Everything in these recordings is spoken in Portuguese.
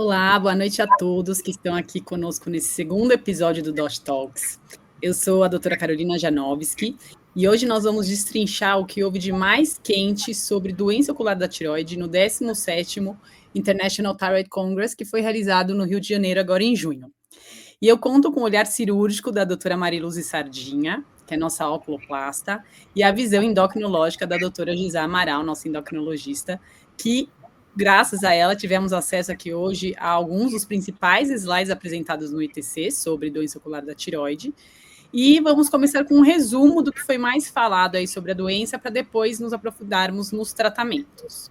Olá, boa noite a todos que estão aqui conosco nesse segundo episódio do DOS Talks. Eu sou a doutora Carolina Janowski e hoje nós vamos destrinchar o que houve de mais quente sobre doença ocular da tireoide no 17º International Thyroid Congress, que foi realizado no Rio de Janeiro agora em junho. E eu conto com o olhar cirúrgico da doutora Mariluz Sardinha, que é nossa oculoplasta, e a visão endocrinológica da doutora Gisá Amaral, nossa endocrinologista, que, graças a ela, tivemos acesso aqui hoje a alguns dos principais slides apresentados no ITC sobre doença ocular da tireoide. E vamos começar com um resumo do que foi mais falado aí sobre a doença, para depois nos aprofundarmos nos tratamentos.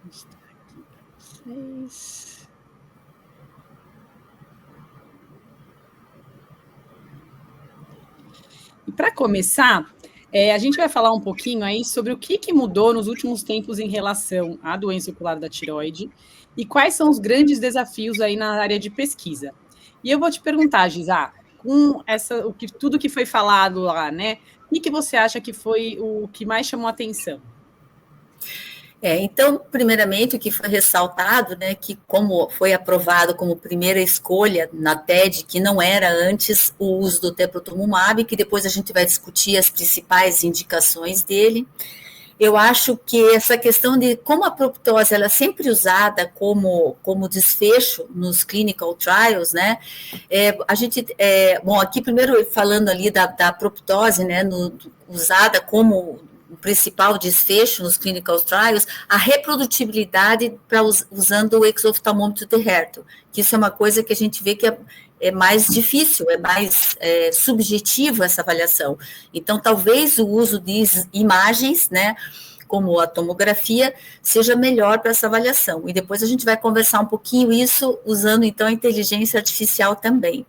Vou mostrar aqui para vocês. E para começar, a gente vai falar um pouquinho aí sobre o que mudou nos últimos tempos em relação à doença ocular da tireoide e quais são os grandes desafios aí na área de pesquisa. E eu vou te perguntar, Gisá, com tudo que foi falado lá, né? O que você acha que foi o que mais chamou a atenção? Então, primeiramente, o que foi ressaltado, né, que como foi aprovado como primeira escolha na TED, que não era antes o uso do teprotumumab, que depois a gente vai discutir as principais indicações dele. Eu acho que essa questão de como a proptose ela é sempre usada como desfecho nos clinical trials, né? A gente, bom, aqui primeiro falando ali da proptose, né, usada como o principal desfecho nos clinical trials, a reprodutibilidade usando o exoftalmômetro de Hertel, que isso é uma coisa que a gente vê que é mais difícil, é mais subjetivo essa avaliação. Então, talvez o uso de imagens, né, como a tomografia, seja melhor para essa avaliação. E depois a gente vai conversar um pouquinho isso usando, então, a inteligência artificial também.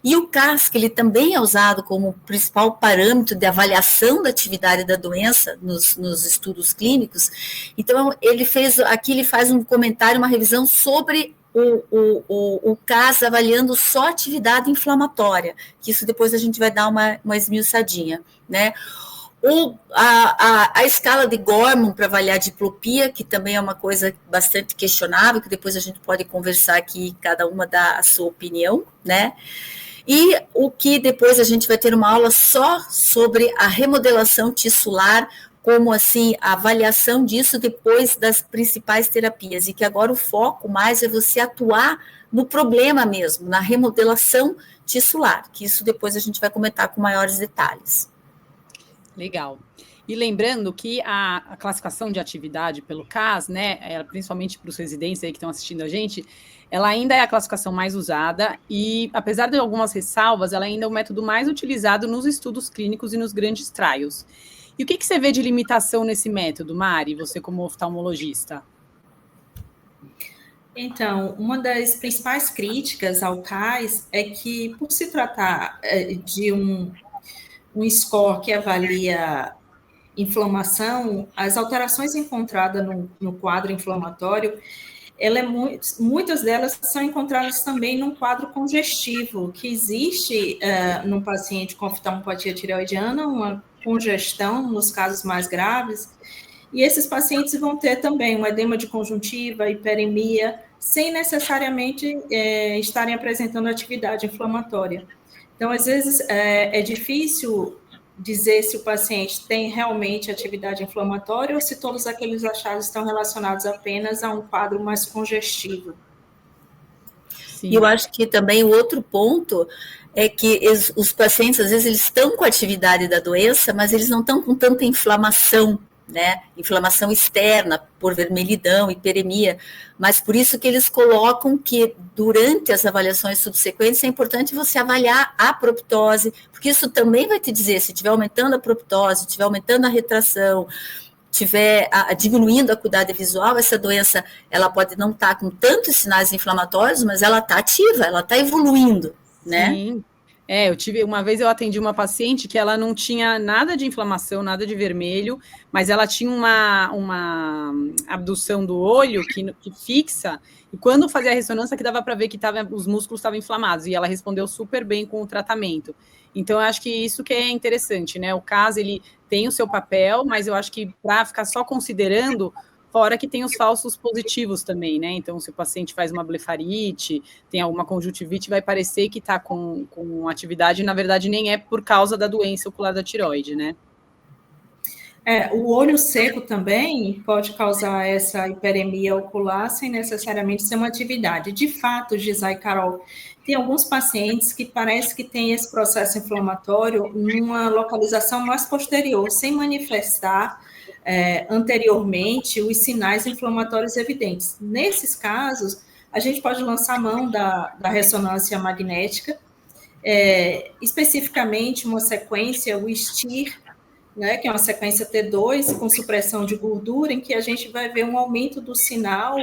E o CASC, ele também é usado como principal parâmetro de avaliação da atividade da doença nos estudos clínicos. Então, ele faz um comentário, uma revisão sobre o CAS avaliando só atividade inflamatória, que isso depois a gente vai dar uma esmiuçadinha, né? A escala de Gorman para avaliar diplopia, que também é uma coisa bastante questionável, que depois a gente pode conversar aqui, cada uma dá a sua opinião, né? E o que depois a gente vai ter uma aula só sobre a remodelação tissular, como assim, a avaliação disso depois das principais terapias, e que agora o foco mais é você atuar no problema mesmo, na remodelação tissular, que isso depois a gente vai comentar com maiores detalhes. Legal. E lembrando que a classificação de atividade pelo CAS, né, principalmente para os residentes aí que estão assistindo a gente, ela ainda é a classificação mais usada e, apesar de algumas ressalvas, ela ainda é o método mais utilizado nos estudos clínicos e nos grandes trials. E o que você vê de limitação nesse método, Mari, você como oftalmologista? Então, uma das principais críticas ao CAS é que, por se tratar de um score que avalia inflamação, as alterações encontradas no quadro inflamatório, muitas delas são encontradas também num quadro congestivo, que existe no paciente com oftalmopatia tireoidiana, uma congestão nos casos mais graves, e esses pacientes vão ter também um edema de conjuntiva, hiperemia, sem necessariamente estarem apresentando atividade inflamatória. Então, às vezes, é difícil dizer se o paciente tem realmente atividade inflamatória ou se todos aqueles achados estão relacionados apenas a um quadro mais congestivo. Sim. E eu acho que também o outro ponto é que os pacientes, às vezes, eles estão com a atividade da doença, mas eles não estão com tanta inflamação, né? Inflamação externa, por vermelhidão, hiperemia, mas por isso que eles colocam que durante as avaliações subsequentes é importante você avaliar a proptose, porque isso também vai te dizer se estiver aumentando a proptose, estiver aumentando a retração, estiver diminuindo a acuidade visual, essa doença ela pode não estar com tantos sinais inflamatórios, mas ela está ativa, ela está evoluindo, né? Sim. Uma vez eu atendi uma paciente que ela não tinha nada de inflamação, nada de vermelho, mas ela tinha uma abdução do olho que fixa, e quando fazia a ressonância que dava para ver que os músculos estavam inflamados, e ela respondeu super bem com o tratamento. Então, eu acho que isso que é interessante, né? O CAS, ele tem o seu papel, mas eu acho que para ficar só considerando, Fora que tem os falsos positivos também, né? Então, se o paciente faz uma blefarite, tem alguma conjuntivite, vai parecer que está com atividade, e na verdade nem é por causa da doença ocular da tireoide, né? O olho seco também pode causar essa hiperemia ocular sem necessariamente ser uma atividade. De fato, Gisá e Carol, tem alguns pacientes que parece que tem esse processo inflamatório numa localização mais posterior, sem manifestar anteriormente os sinais inflamatórios evidentes. Nesses casos, a gente pode lançar mão da ressonância magnética, especificamente uma sequência, o STIR, né, que é uma sequência T2 com supressão de gordura, em que a gente vai ver um aumento do sinal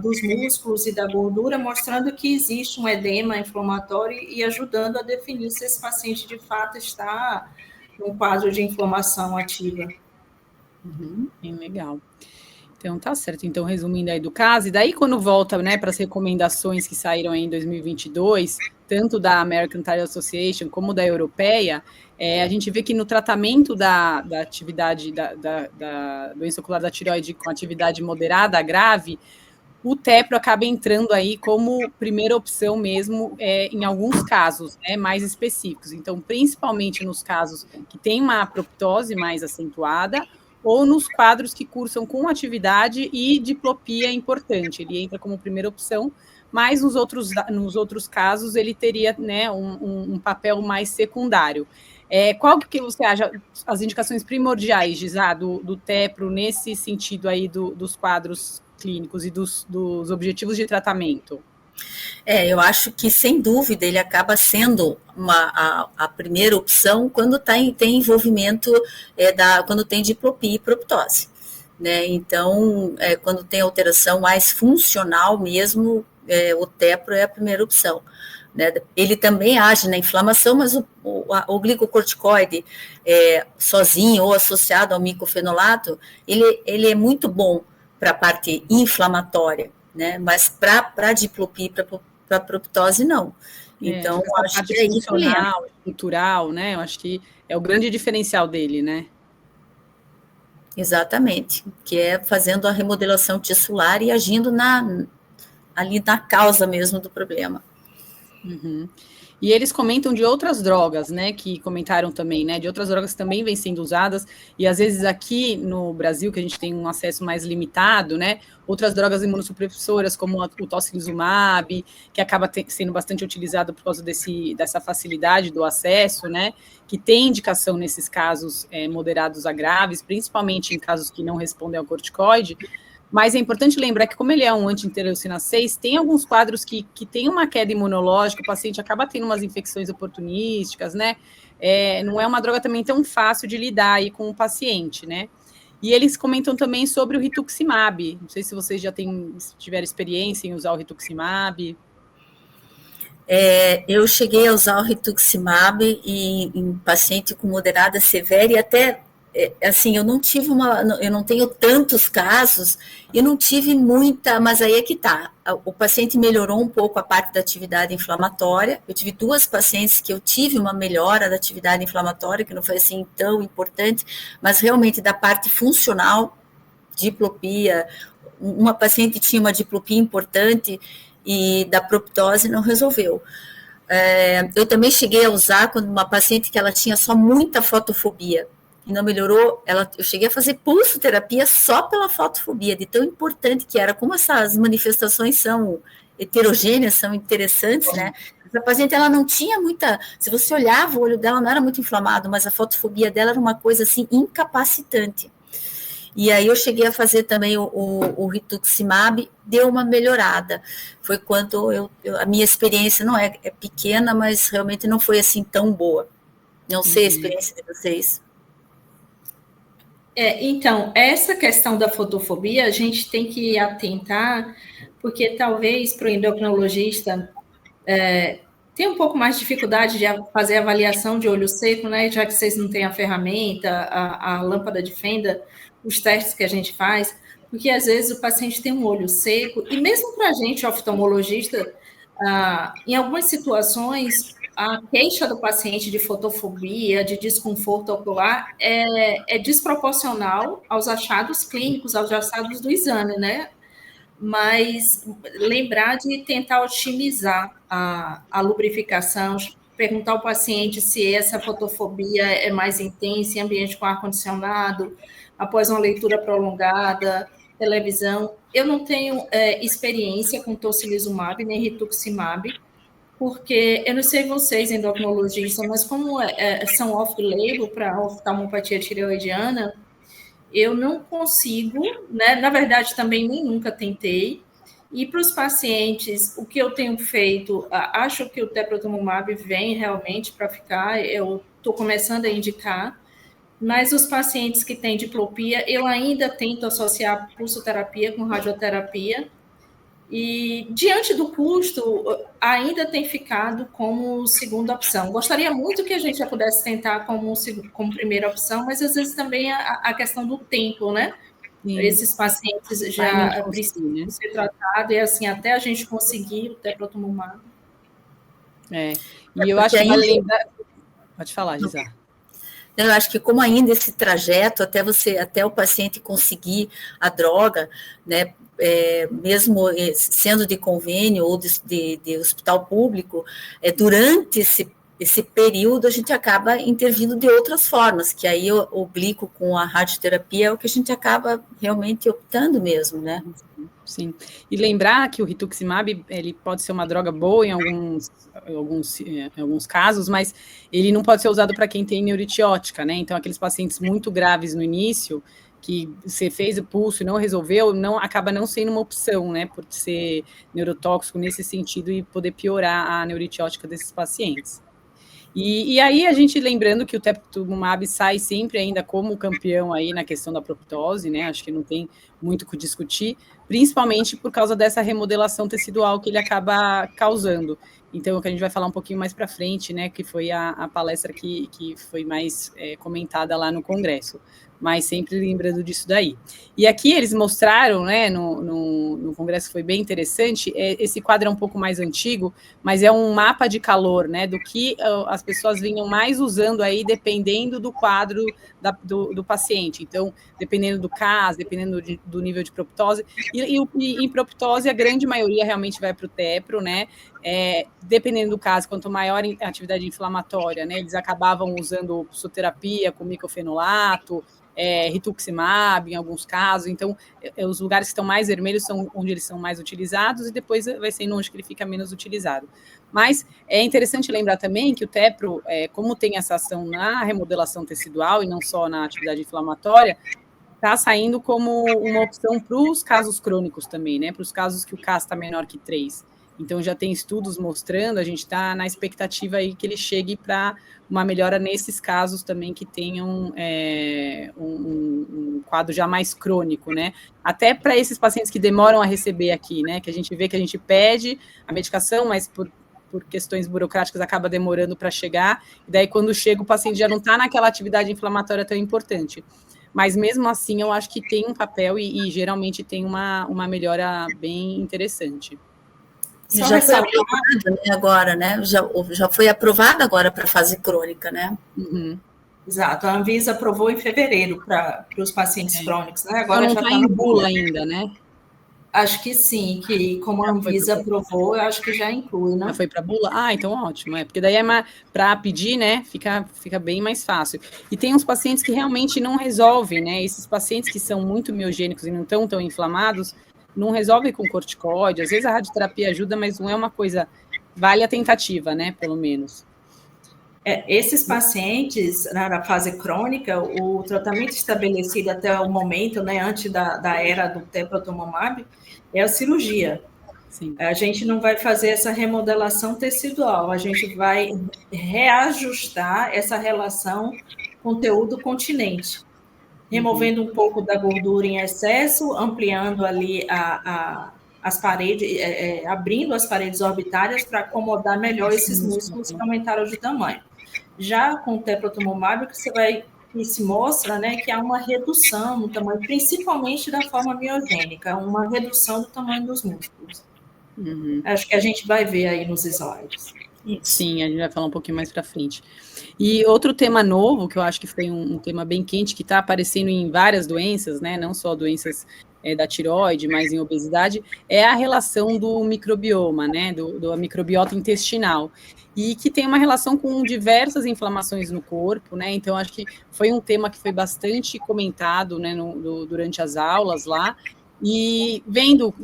dos músculos e da gordura, mostrando que existe um edema inflamatório e ajudando a definir se esse paciente de fato está num quadro de inflamação ativa. Bem legal. Então, tá certo. Então, resumindo aí do caso, e daí quando volta, né, para as recomendações que saíram aí em 2022, tanto da American Thyroid Association como da europeia, a gente vê que no tratamento da atividade da doença ocular da tireoide com atividade moderada a grave, o tepro acaba entrando aí como primeira opção mesmo em alguns casos, né, mais específicos. Então, principalmente nos casos que tem uma apoptose mais acentuada, ou nos quadros que cursam com atividade e diplopia importante. Ele entra como primeira opção, mas nos outros casos ele teria, né, um papel mais secundário. Qual que você acha as indicações primordiais, Gisá, do tepro nesse sentido aí dos quadros clínicos e dos objetivos de tratamento? Eu acho que, sem dúvida, ele acaba sendo a primeira opção quando tem envolvimento, quando tem diplopia e proptose. Né? Então, quando tem alteração mais funcional mesmo, o tepro é a primeira opção. Né? Ele também age na inflamação, mas o glicocorticoide sozinho ou associado ao micofenolato, ele é muito bom para a parte inflamatória, né? Mas para diplopia, para proptose, não. Então, acho que é funcional, estrutural, né? Eu acho que é o grande diferencial dele, né? Exatamente, que é fazendo a remodelação tissular e agindo ali na causa mesmo do problema. Uhum. E eles comentam de outras drogas, né, que comentaram também, né, de outras drogas que também vêm sendo usadas, e às vezes aqui no Brasil, que a gente tem um acesso mais limitado, né, outras drogas imunossupressoras, como o tocilizumab, que acaba sendo bastante utilizado por causa dessa facilidade do acesso, né, que tem indicação nesses casos moderados a graves, principalmente em casos que não respondem ao corticoide. Mas é importante lembrar que, como ele é um anti-interleucina 6, tem alguns quadros que tem uma queda imunológica, o paciente acaba tendo umas infecções oportunísticas, né? Não é uma droga também tão fácil de lidar aí com o paciente, né? E eles comentam também sobre o rituximab. Não sei se vocês já tiveram experiência em usar o rituximab. Eu cheguei a usar o rituximab em paciente com moderada severa e até... assim, eu não tenho tantos casos, eu não tive muita, mas aí é que tá, o paciente melhorou um pouco a parte da atividade inflamatória, eu tive 2 pacientes que eu tive uma melhora da atividade inflamatória, que não foi assim tão importante, mas realmente da parte funcional, diplopia, uma paciente tinha uma diplopia importante e da proptose não resolveu. Eu também cheguei a usar quando uma paciente que ela tinha só muita fotofobia, e não melhorou, eu cheguei a fazer pulsoterapia só pela fotofobia, de tão importante que era, como essas manifestações são heterogêneas, são interessantes, né? Essa paciente, ela não tinha muita, se você olhava, o olho dela não era muito inflamado, mas a fotofobia dela era uma coisa, assim, incapacitante. E aí eu cheguei a fazer também o rituximab, deu uma melhorada. Foi quando a minha experiência não é pequena, mas realmente não foi assim tão boa. Não sei a experiência de vocês. Então, essa questão da fotofobia, a gente tem que atentar, porque talvez para o endocrinologista tenha um pouco mais de dificuldade de fazer avaliação de olho seco, né? Já que vocês não têm a ferramenta, a lâmpada de fenda, os testes que a gente faz, porque às vezes o paciente tem um olho seco, e mesmo para a gente, oftalmologista, em algumas situações, a queixa do paciente de fotofobia, de desconforto ocular, é desproporcional aos achados clínicos, aos achados do exame, né? Mas lembrar de tentar otimizar a lubrificação, perguntar ao paciente se essa fotofobia é mais intensa em ambiente com ar-condicionado, após uma leitura prolongada, televisão. Eu não tenho experiência com tocilizumab nem rituximab, porque eu não sei vocês, endocrinologistas, mas como são off-label para oftalmopatia tireoidiana, eu não consigo, né? Na verdade, também nem nunca tentei. E para os pacientes, o que eu tenho feito, acho que o teprotumumab vem realmente para ficar, eu estou começando a indicar, mas os pacientes que têm diplopia, eu ainda tento associar pulsoterapia com radioterapia, e diante do custo, ainda tem ficado como segunda opção. Gostaria muito que a gente já pudesse tentar como primeira opção, mas às vezes também a questão do tempo, né? Sim. Esses pacientes já precisam ser tratados, e assim, até a gente conseguir o teprotumumab. E eu acho que vale lembrar... Pode falar, Gisela. Eu acho que como ainda esse trajeto, até o paciente conseguir a droga, né, mesmo sendo de convênio ou de hospital público, durante esse período a gente acaba intervindo de outras formas, que aí o glico com a radioterapia é o que a gente acaba realmente optando mesmo, né? Sim, e lembrar que o rituximab, ele pode ser uma droga boa em alguns casos, mas ele não pode ser usado para quem tem neuritiótica, né? Então, aqueles pacientes muito graves no início, que você fez o pulso e não resolveu, acaba não sendo uma opção, né? Por ser neurotóxico nesse sentido e poder piorar a neuritiótica desses pacientes. E aí, a gente lembrando que o teprotumumab sai sempre ainda como campeão aí na questão da proptose, né? Acho que não tem muito o que discutir, principalmente por causa dessa remodelação tecidual que ele acaba causando. Então, o que a gente vai falar um pouquinho mais para frente, né? Que foi a palestra que foi mais comentada lá no Congresso. Mas sempre lembrando disso daí. E aqui eles mostraram, né, no Congresso, foi bem interessante, esse quadro é um pouco mais antigo, mas é um mapa de calor, né, do que as pessoas vinham mais usando aí, dependendo do quadro do paciente. Então, dependendo do caso, dependendo do nível de proptose, e em proptose, a grande maioria realmente vai para o tepro, né, dependendo do caso, quanto maior a atividade inflamatória, né, eles acabavam usando pulsoterapia com micofenolato, rituximab em alguns casos. Então, os lugares que estão mais vermelhos são onde eles são mais utilizados, e depois vai sendo onde ele fica menos utilizado. Mas é interessante lembrar também que o tepro, como tem essa ação na remodelação tecidual e não só na atividade inflamatória, está saindo como uma opção para os casos crônicos também, né? Para os casos que o CAS está menor que 3. Então, já tem estudos mostrando, a gente está na expectativa aí que ele chegue para uma melhora nesses casos também que tenham um quadro já mais crônico, né? Até para esses pacientes que demoram a receber aqui, né? Que a gente vê que a gente pede a medicação, mas por questões burocráticas acaba demorando para chegar, e daí quando chega o paciente já não está naquela atividade inflamatória tão importante. Mas mesmo assim, eu acho que tem um papel e geralmente tem uma melhora bem interessante. Já foi aprovado, né, agora, né? Já foi aprovado agora para a fase crônica, né? Uhum. Exato, a Anvisa aprovou em fevereiro para os pacientes crônicos, né? Agora não está em bula ainda, né? Acho que sim, que como a Anvisa aprovou, eu acho que já inclui, né? Já foi para bula? Ah, então ótimo, porque daí para pedir, né, fica bem mais fácil. E tem uns pacientes que realmente não resolvem, né? Esses pacientes que são muito miogênicos e não estão tão inflamados, não resolve com corticoide. Às vezes a radioterapia ajuda, mas não é uma coisa... Vale a tentativa, né, pelo menos. Esses pacientes, na fase crônica, o tratamento estabelecido até o momento, né, antes da era do teprotumumab, é a cirurgia. Sim. A gente não vai fazer essa remodelação tecidual, a gente vai reajustar essa relação conteúdo-continente, removendo um pouco da gordura em excesso, ampliando ali as paredes, abrindo as paredes orbitárias para acomodar melhor esses músculos que aumentaram de tamanho. Já com o teprotumumab, que se mostra, né, que há uma redução no tamanho, principalmente da forma miogênica, uma redução do tamanho dos músculos. Uhum. Acho que a gente vai ver aí nos slides. Sim, a gente vai falar um pouquinho mais para frente. E outro tema novo, que eu acho que foi um tema bem quente, que está aparecendo em várias doenças, né, não só doenças da tireoide, mas em obesidade, é a relação do microbioma, né, do microbiota intestinal, e que tem uma relação com diversas inflamações no corpo, né, então acho que foi um tema que foi bastante comentado, né, durante as aulas lá, e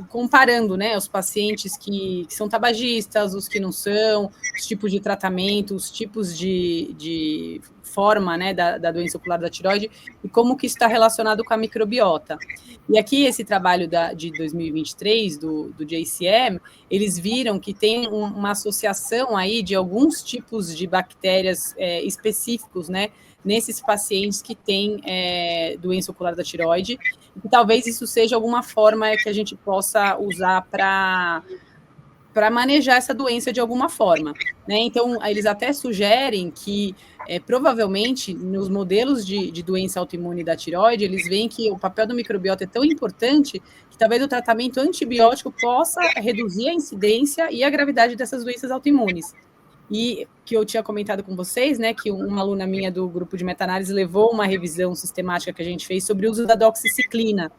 comparando, né, os pacientes que são tabagistas, os que não são, os tipos de tratamento, os tipos de forma, né, da doença ocular da tireoide, e como que isso está relacionado com a microbiota. E aqui, esse trabalho de 2023, do JCM, eles viram que tem uma associação aí de alguns tipos de bactérias específicos, né, nesses pacientes que têm doença ocular da tireoide, e talvez isso seja alguma forma que a gente possa usar para manejar essa doença de alguma forma, né? Então, eles até sugerem que, provavelmente, nos modelos de doença autoimune da tireoide, eles veem que o papel do microbiota é tão importante que talvez o tratamento antibiótico possa reduzir a incidência e a gravidade dessas doenças autoimunes. E que eu tinha comentado com vocês, né, que uma aluna minha do grupo de meta-análise levou uma revisão sistemática que a gente fez sobre o uso da doxiciclina,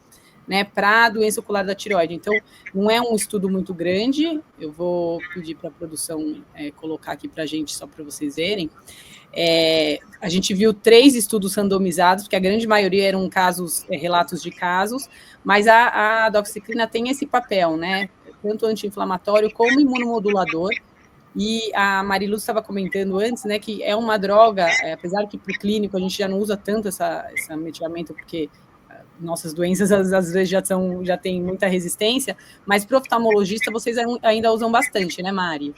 né, para a doença ocular da tireoide. Então, não é um estudo muito grande, eu vou pedir para a produção colocar aqui para a gente, só para vocês verem. A gente viu 3 estudos randomizados, porque a grande maioria eram relatos de casos, mas a doxiciclina tem esse papel, né, tanto anti-inflamatório como imunomodulador. E a Marilu estava comentando antes, né, que é uma droga, apesar que para o clínico a gente já não usa tanto esse medicamento, porque nossas doenças às vezes já tem muita resistência, mas para o oftalmologista vocês ainda usam bastante, né, Mari?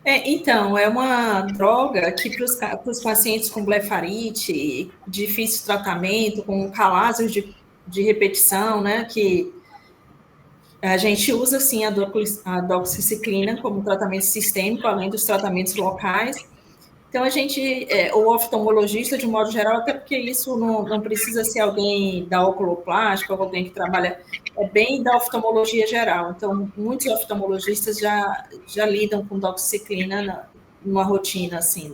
Então, é uma droga que para os pacientes com blefarite, difícil tratamento, com calásios de repetição, né, que a gente usa, sim, a doxiciclina como tratamento sistêmico, além dos tratamentos locais. Então, o oftalmologista, de modo geral, até porque isso não precisa ser alguém da oculoplástica ou alguém que trabalha, bem da oftalmologia geral. Então, muitos oftalmologistas já lidam com doxiciclina numa rotina, assim,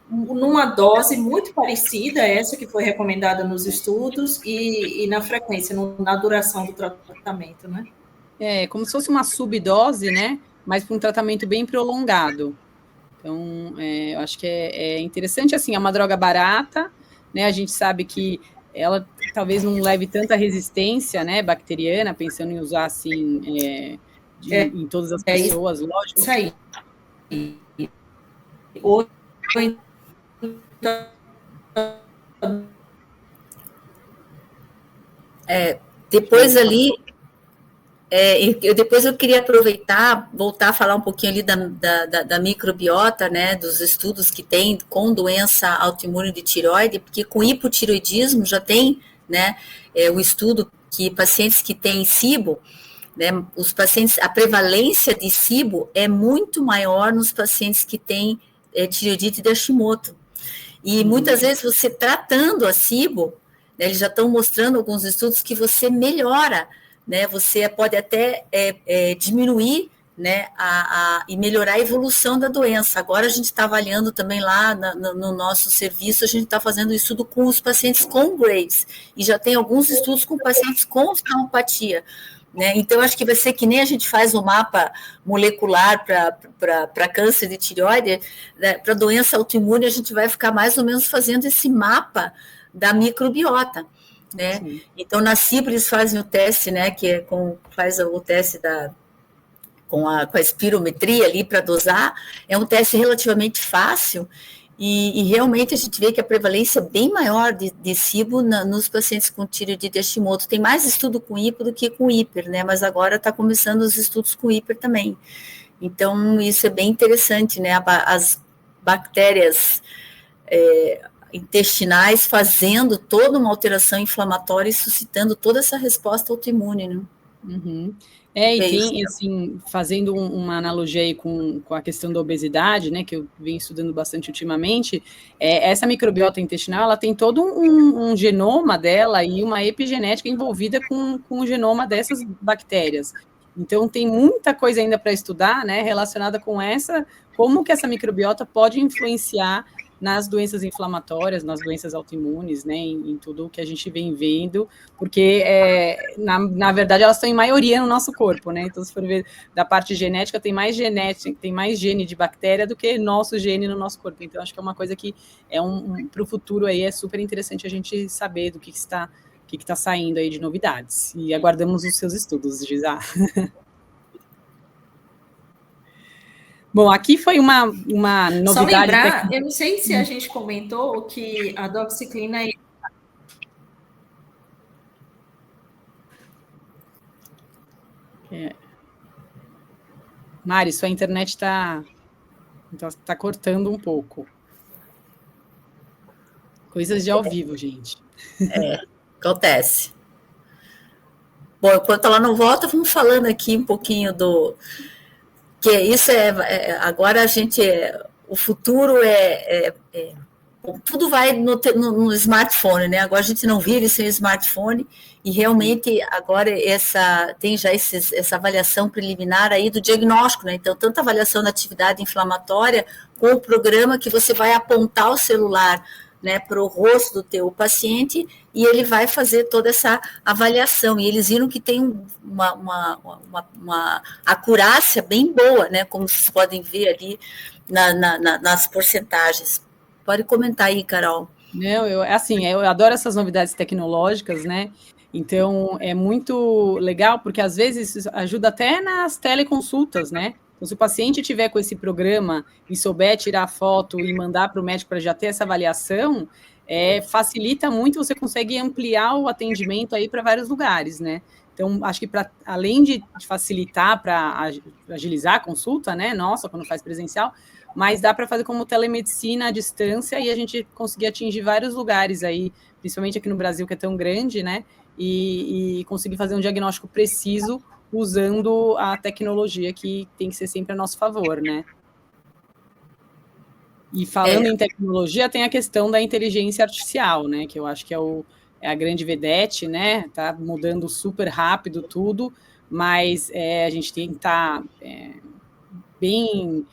numa dose muito parecida a essa que foi recomendada nos estudos e na frequência, na duração do tratamento, né? Como se fosse uma subdose, né? Mas para um tratamento bem prolongado. Então, eu acho que é interessante, assim, é uma droga barata, né? A gente sabe que ela talvez não leve tanta resistência, né, bacteriana, pensando em usar, assim, em todas as pessoas, lógico. Isso aí. Depois ali, depois eu queria voltar a falar um pouquinho ali da microbiota, né, dos estudos que tem com doença autoimune de tireoide, porque com hipotireoidismo já tem, né, o estudo que pacientes que têm SIBO, né, os pacientes, a prevalência de SIBO é muito maior nos pacientes que têm tireoidite de Hashimoto. E muitas vezes você tratando a SIBO, né, eles já estão mostrando alguns estudos que você melhora, né, você pode até diminuir, né, e melhorar a evolução da doença. Agora a gente está avaliando também lá no nosso serviço, a gente está fazendo estudo com os pacientes com Graves, e já tem alguns estudos com pacientes com oftalmopatia, né? Então acho que vai ser que nem a gente faz o mapa molecular para câncer de tireoide, né, para doença autoimune a gente vai ficar mais ou menos fazendo esse mapa da microbiota, né? Sim. Então, na CIBRE, eles fazem o teste, né, que faz o teste com a espirometria ali para dosar, é um teste relativamente fácil, e realmente a gente vê que a prevalência é bem maior de SIBO nos pacientes com tireoidite de Hashimoto. Tem mais estudo com hipo do que com hiper, né, mas agora está começando os estudos com hiper também. Então, isso é bem interessante, né, as bactérias intestinais fazendo toda uma alteração inflamatória e suscitando toda essa resposta autoimune, né? Uhum. E tem, assim, fazendo uma analogia aí com a questão da obesidade, né, que eu venho estudando bastante ultimamente, essa microbiota intestinal, ela tem todo um genoma dela e uma epigenética envolvida com o genoma dessas bactérias. Então, tem muita coisa ainda para estudar, né, relacionada com como que essa microbiota pode influenciar nas doenças inflamatórias, nas doenças autoimunes, né, em tudo que a gente vem vendo, porque, na verdade, elas estão em maioria no nosso corpo, né, então, se for ver da parte genética, tem mais gene de bactéria do que nosso gene no nosso corpo, então, acho que é uma coisa que para o futuro aí, é super interessante a gente saber do que está saindo aí de novidades, e aguardamos os seus estudos, Gisá. Bom, aqui foi uma novidade. Só lembrar, eu não sei se a gente comentou que a doxiciclina Mari, sua internet está cortando um pouco. Coisas de ao vivo, gente. Acontece. Bom, enquanto ela não volta, vamos falando aqui um pouquinho que isso agora a gente, o futuro tudo vai no smartphone, né? Agora a gente não vive sem smartphone e realmente agora tem já essa avaliação preliminar aí do diagnóstico, né? Então, tanto a avaliação da atividade inflamatória com o programa que você vai apontar o celular, né, para o rosto do teu paciente e ele vai fazer toda essa avaliação. E eles viram que tem uma acurácia bem boa, né, como vocês podem ver ali nas porcentagens. Pode comentar aí, Carol. Não, eu adoro essas novidades tecnológicas, né? Então, é muito legal, porque às vezes isso ajuda até nas teleconsultas, né? Então, se o paciente tiver com esse programa e souber tirar foto e mandar para o médico para já ter essa avaliação, facilita muito, você consegue ampliar o atendimento aí para vários lugares, né? Então, acho que além de facilitar para agilizar a consulta, né? Nossa, quando faz presencial, mas dá para fazer como telemedicina à distância e a gente conseguir atingir vários lugares aí, principalmente aqui no Brasil, que é tão grande, né? E conseguir fazer um diagnóstico preciso usando a tecnologia que tem que ser sempre a nosso favor, né? E falando em tecnologia, tem a questão da inteligência artificial, né? Que eu acho que é a grande vedete, né? Tá mudando super rápido tudo, mas a gente tem que estar bem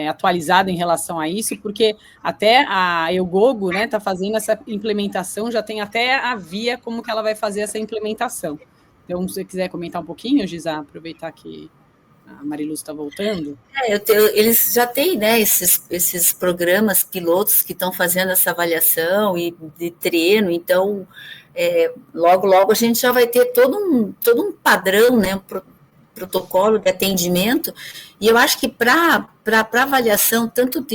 atualizado em relação a isso, porque até a EUGOGO, né, está fazendo essa implementação, já tem até a via como que ela vai fazer essa implementação. Então, se você quiser comentar um pouquinho, Gisa, aproveitar que a Mariluz está voltando. Eles já têm, né, esses programas pilotos que estão fazendo essa avaliação e de treino, então logo a gente já vai ter todo um padrão, né, um protocolo de atendimento, e eu acho que para avaliação tanto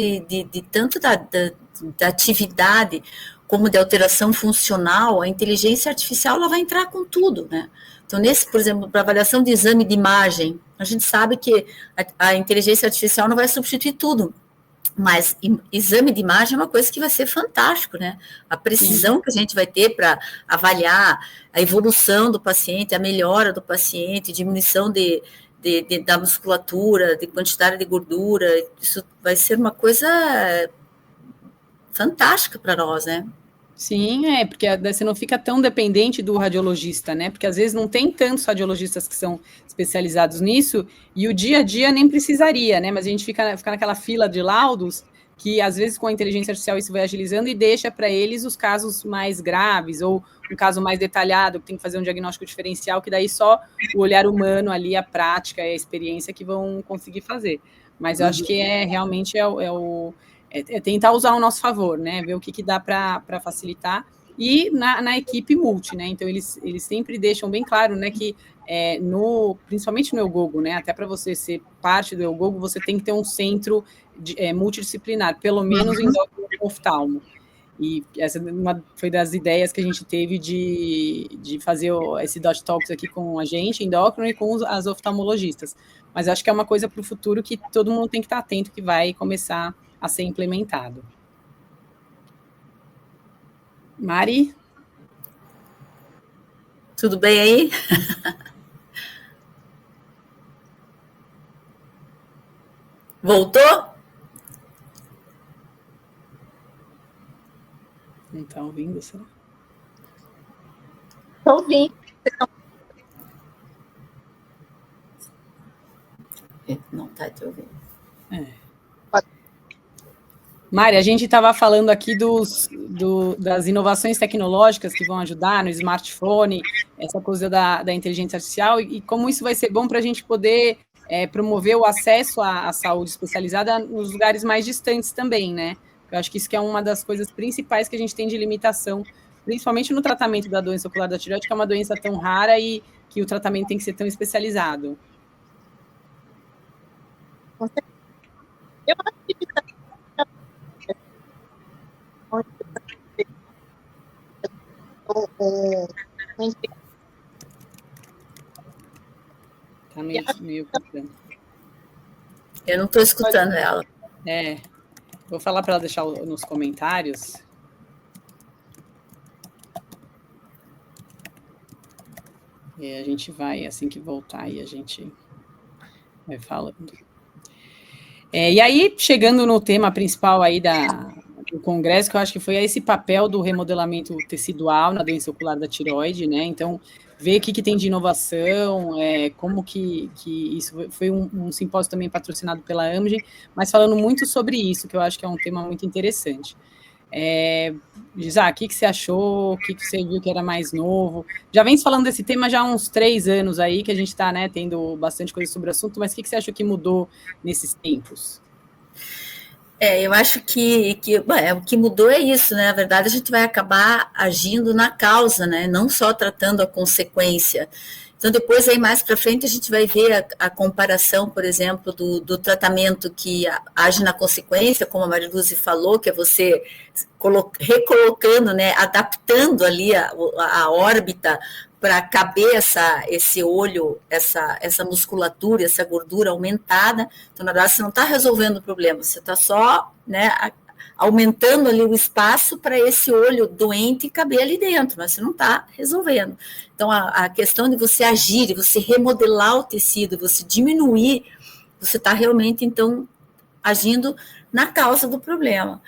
tanto da atividade como de alteração funcional, a inteligência artificial ela vai entrar com tudo, né? Então, por exemplo, para avaliação de exame de imagem, a gente sabe que a inteligência artificial não vai substituir tudo, mas exame de imagem é uma coisa que vai ser fantástico, né? A precisão que a gente vai ter para avaliar a evolução do paciente, a melhora do paciente, diminuição da musculatura, de quantidade de gordura, isso vai ser uma coisa fantástica para nós, né? Sim, porque você não fica tão dependente do radiologista, né? Porque às vezes não tem tantos radiologistas que são especializados nisso, e o dia a dia nem precisaria, né? Mas a gente fica naquela fila de laudos que às vezes com a inteligência artificial isso vai agilizando e deixa para eles os casos mais graves, ou um caso mais detalhado, que tem que fazer um diagnóstico diferencial, que daí só o olhar humano ali, a prática e a experiência que vão conseguir fazer. Mas eu acho que realmente tentar usar ao nosso favor, né? Ver o que dá para facilitar. E na equipe multi, né? Então, eles sempre deixam bem claro, né, que principalmente no EUGOGO, né? Até para você ser parte do EUGOGO, você tem que ter um centro multidisciplinar, pelo menos endócrino e oftalmo. E essa foi das ideias que a gente teve de fazer esse Dot Talks aqui com a gente, endócrino, e com as oftalmologistas. Mas acho que é uma coisa para o futuro que todo mundo tem que estar atento, que vai começar a ser implementado. Mari? Tudo bem aí? Voltou? Não está ouvindo, será? Estou ouvindo. Não está te ouvindo. Mari, a gente estava falando aqui das inovações tecnológicas que vão ajudar no smartphone, essa coisa da inteligência artificial, e como isso vai ser bom para a gente poder promover o acesso à saúde especializada nos lugares mais distantes também, né? Eu acho que isso que é uma das coisas principais que a gente tem de limitação, principalmente no tratamento da doença ocular da tireoide, que é uma doença tão rara e que o tratamento tem que ser tão especializado. Eu acho que Tá meio... Eu não estou escutando ela. Vou falar para ela deixar nos comentários. E a gente vai, assim que voltar, e a gente vai falando. E aí, chegando no tema principal aí do Congresso, que eu acho que foi esse papel do remodelamento tecidual na doença ocular da tireoide, né? Então, ver o que tem de inovação, como que isso foi um simpósio também patrocinado pela Amgen, mas falando muito sobre isso, que eu acho que é um tema muito interessante. Gisá, o que você achou? O que você viu que era mais novo? Já vem falando desse tema já há uns 3 anos aí, que a gente está, né, tendo bastante coisa sobre o assunto, mas o que você achou que mudou nesses tempos? Eu acho que o que mudou é isso, né? Na verdade, a gente vai acabar agindo na causa, né? Não só tratando a consequência. Então, depois, aí mais para frente, a gente vai ver a comparação, por exemplo, do tratamento que age na consequência, como a Mariluse falou, que é você recolocando, né, adaptando ali a órbita para caber esse olho, essa musculatura, essa gordura aumentada. Então, na verdade, você não está resolvendo o problema, você está só, né, aumentando ali o espaço para esse olho doente caber ali dentro, mas você não está resolvendo. Então, a questão de você agir, de você remodelar o tecido, você diminuir, você está realmente, então, agindo na causa do problema.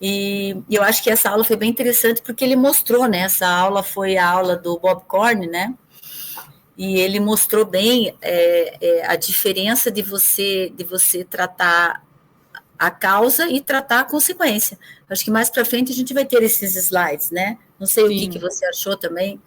E eu acho que essa aula foi bem interessante porque ele mostrou, né? Essa aula foi a aula do Bob Corn, né? E ele mostrou bem a diferença de você tratar a causa e tratar a consequência. Acho que mais para frente a gente vai ter esses slides, né? Não sei Sim. O que você achou também.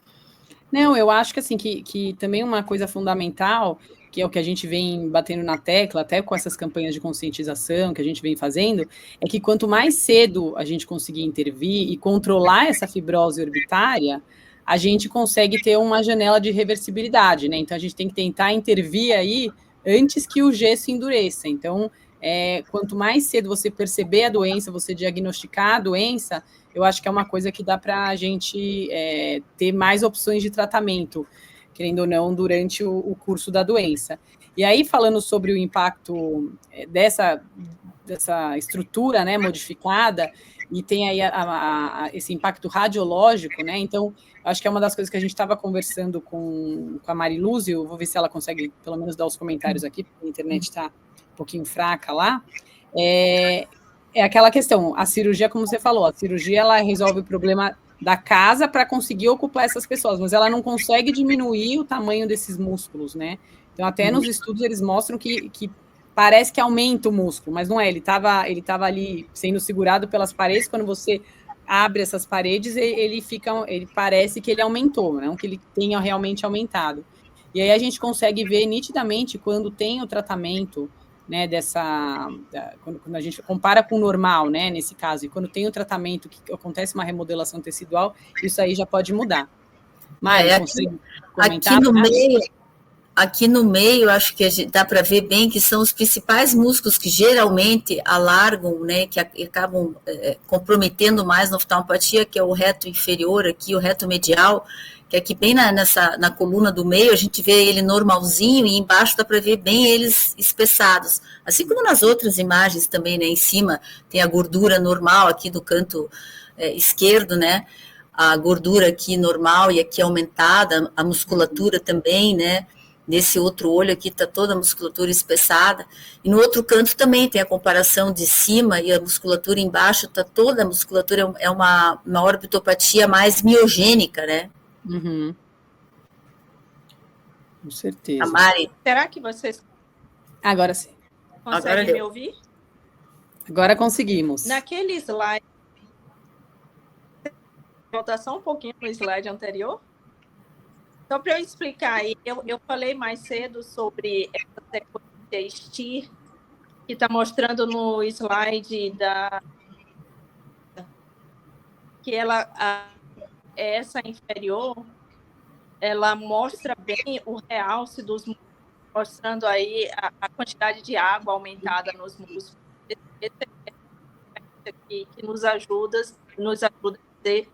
Não, eu acho que assim que também uma coisa fundamental, que é o que a gente vem batendo na tecla, até com essas campanhas de conscientização que a gente vem fazendo, é que quanto mais cedo a gente conseguir intervir e controlar essa fibrose orbitária, a gente consegue ter uma janela de reversibilidade, né? Então a gente tem que tentar intervir aí antes que o gesso endureça. Então, quanto mais cedo você perceber a doença, você diagnosticar a doença, eu acho que é uma coisa que dá para a gente ter mais opções de tratamento, querendo ou não, durante o curso da doença. E aí, falando sobre o impacto dessa estrutura, né, modificada, e tem aí esse impacto radiológico, né? Então, acho que é uma das coisas que a gente estava conversando com a Mariluse, eu vou ver se ela consegue, pelo menos, dar os comentários aqui, porque a internet está um pouquinho fraca lá. É aquela questão, a cirurgia, como você falou, a cirurgia ela resolve o problema da casa para conseguir ocupar essas pessoas, mas ela não consegue diminuir o tamanho desses músculos, né? Então, até nos estudos eles mostram que parece que aumenta o músculo, mas não é, ele estava ali sendo segurado pelas paredes, quando você abre essas paredes, ele parece que ele aumentou, não que ele tenha realmente aumentado. E aí a gente consegue ver nitidamente quando tem o tratamento, né, quando a gente compara com o normal, né, nesse caso, e quando tem o tratamento que acontece uma remodelação tecidual, isso aí já pode mudar. Mari, aqui no meio, acho que dá para ver bem que são os principais músculos que geralmente alargam, né, que acabam comprometendo mais na oftalmopatia, que é o reto inferior aqui, o reto medial, que aqui bem na coluna do meio, a gente vê ele normalzinho e embaixo dá para ver bem eles espessados. Assim como nas outras imagens também, né, em cima tem a gordura normal aqui do canto esquerdo, né, a gordura aqui normal e aqui aumentada, a musculatura também, né, nesse outro olho aqui está toda a musculatura espessada, e no outro canto também tem a comparação de cima e a musculatura embaixo, está toda a musculatura, é uma orbitopatia mais miogênica, né? Uhum. Com certeza. A Mari. Será que vocês... Agora sim. Consegue me ouvir? Agora conseguimos. Naquele slide, voltar só um pouquinho no slide anterior. Só para eu explicar aí, eu falei mais cedo sobre essa sequência STIR, que está mostrando no slide que essa inferior, ela mostra bem o realce dos músculos, mostrando aí a quantidade de água aumentada nos músculos. Esse é aqui que nos ajuda a dizer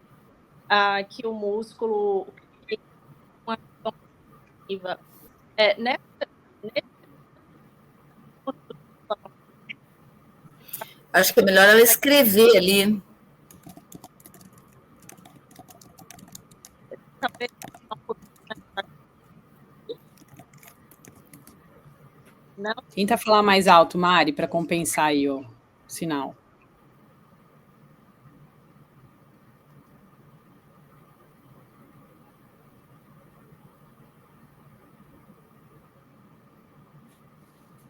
que o músculo tem uma ação ativa. Acho que é melhor ela escrever ali. Não. Tenta falar mais alto, Mari, para compensar aí o sinal.